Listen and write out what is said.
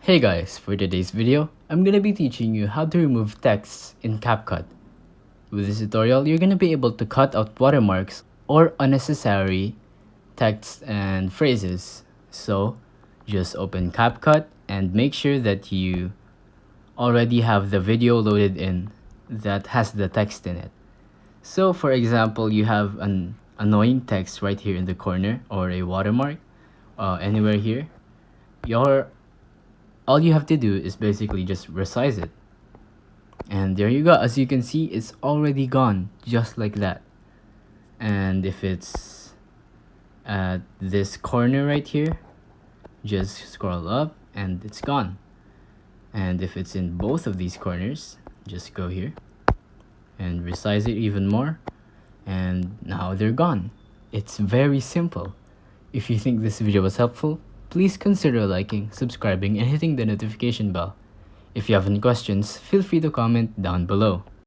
Hey guys, for today's video, I'm gonna be teaching you how to remove text in CapCut. With this tutorial, you're gonna be able to cut out watermarks or unnecessary text and phrases. So, just open CapCut and make sure that you already have the video loaded in that has the text in it. So, for example, you have an annoying text right here in the corner or a watermark anywhere here. All you have to do is basically just resize it. And there you go. As you can see, it's already gone just like that. And if it's at this corner right here, just scroll up and it's gone. And if it's in both of these corners, just go here and resize it even more, and now they're gone. It's very simple. If you think this video was helpful, please consider liking, subscribing, and hitting the notification bell. If you have any questions, feel free to comment down below.